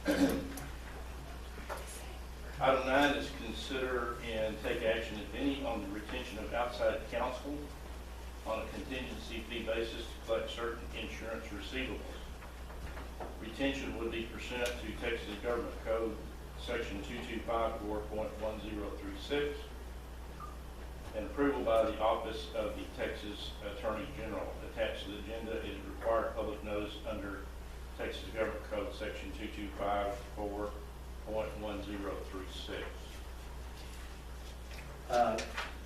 Item 9 is consider and take action, if any, on the retention of outside counsel on a contingency fee basis to collect certain insurance receivables. Retention would be pursuant to Texas Government Code, Section 2254.1036, and approval by the Office of the Texas Attorney General. Attached to the agenda is required public notice under Texas Government Code, Section 2254.1036.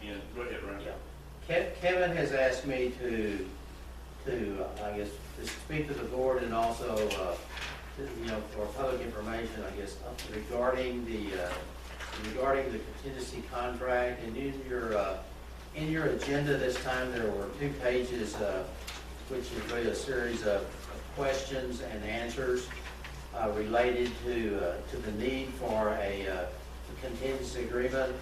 And go ahead, Ryan. Yeah. Kevin has asked me to I guess, to speak to the board and also, for public information, I guess, regarding the contingency contract. And in your agenda this time, there were 2 pages, which is really a series of questions and answers related to the need for a contingency agreement.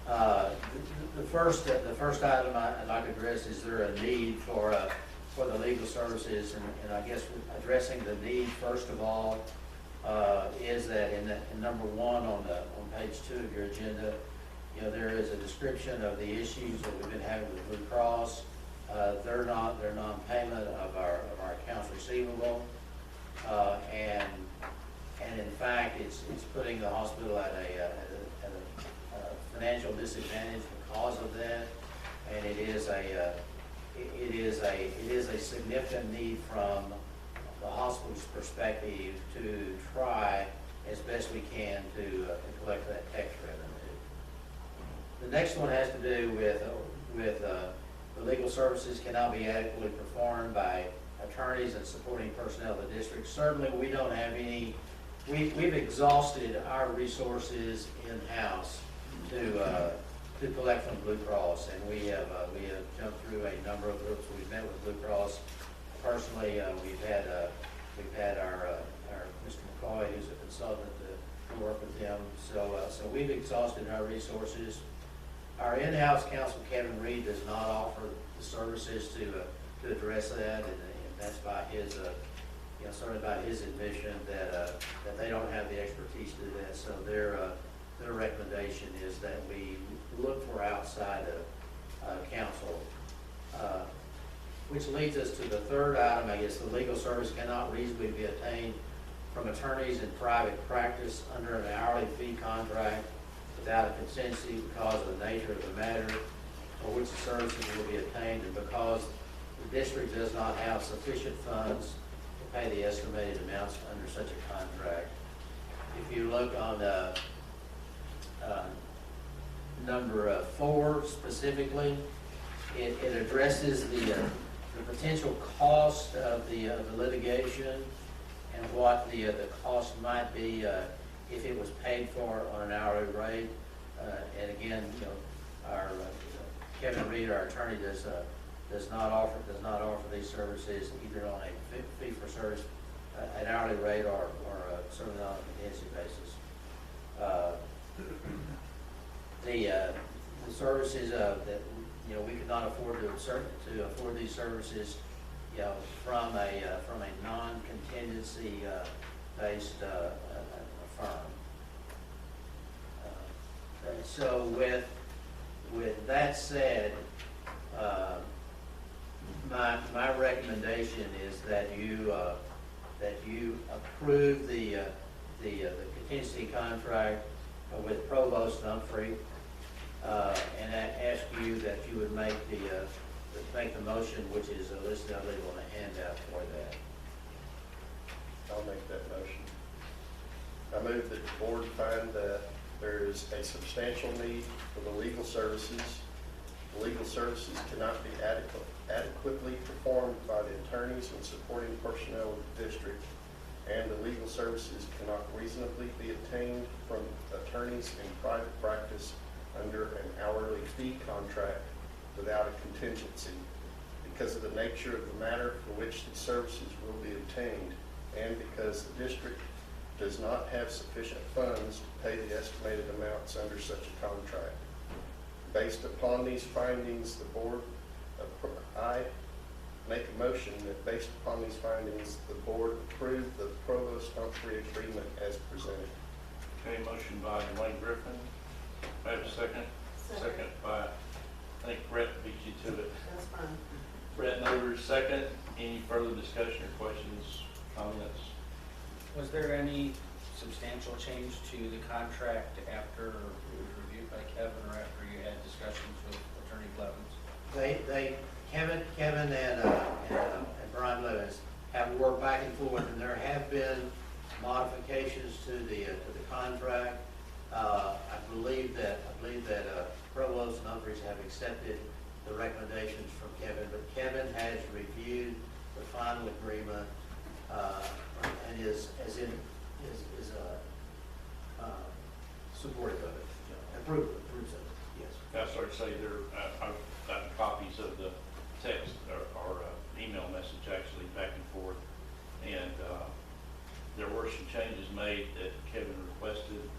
The first item I'd like to address is there a need for the legal services, and I guess addressing the need first of all is that in number 1 on page 2 of your agenda, there is a description of the issues that we've been having with Blue Cross. Their non-payment of our accounts receivable, and in fact it's putting the hospital at a financial disadvantage because of that, and it is a significant need from the hospital's perspective to try as best we can to collect that tax revenue. The next one has to do with the legal services cannot be adequately performed by attorneys and supporting personnel of the district. Certainly, we don't have any. We've exhausted our resources in-house to collect from Blue Cross, and we have jumped through a number of groups. We've met with Blue Cross personally. We've had our Mr. McCoy, who's a consultant, to work with him. So we've exhausted our resources. Our in-house counsel, Kevin Reed, does not offer the services to address that, and that's by his sort of by his admission that they don't have the expertise to do that. So their recommendation is that we look for outside counsel, which leads us to the third item. I guess the legal service cannot reasonably be obtained from attorneys in private practice under an hourly fee contract without a contingency because of the nature of the matter for which the services will be obtained, and because the district does not have sufficient funds to pay the estimated amounts under such a contract. If you look on number 4 specifically, it addresses the potential cost of the litigation and what the cost might be if it was paid for on an hourly rate. And again, our Kevin Reed, our attorney, does not offer these services either on a fee for service, an hourly rate, or certainly on a contingency basis. The services that we could not afford to afford these services, from a non-contingency based firm. So with that said, my recommendation is that you approve the contingency contract with Provost Humphrey, and I ask you that you would make the motion, which is listed, I believe, on the handout for that. I'll make that motion. I move that the board find that there is a substantial need for the legal services. The legal services cannot be adequately performed by the attorneys and supporting personnel of the district, and the legal services cannot reasonably be obtained from attorneys in private practice under an hourly fee contract without a contingency, because of the nature of the matter for which the services will be obtained, and because the district does not have sufficient funds to pay the estimated amounts under such a contract. Based upon these findings, I make a motion that based upon these findings, the board approve the Provost Humphrey industry agreement as presented. Okay, motion by Dwayne Griffin. May I have a second? Second by, I think Brett beat you to it. That's fine. Brett Noter's second. Any further discussion or questions, comments? Was there any substantial change to the contract after it was reviewed by Kevin or after you had discussions with Attorney Blevins? Kevin and Brian Lewis have worked back and forth, and there have been modifications to the contract. I believe that Provost and others have accepted the recommendations from Kevin, but Kevin has reviewed the final agreement, and is supportive of it, approves of it, yes. I started to say there, I've gotten copies of the text or email message actually back and forth. And there were some changes made that Kevin requested,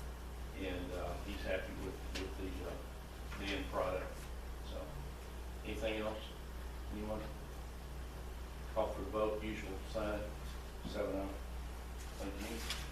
and he's happy with the end product. So, anything else? Anyone? Call for the vote, usual sign, 7-0. Thank you.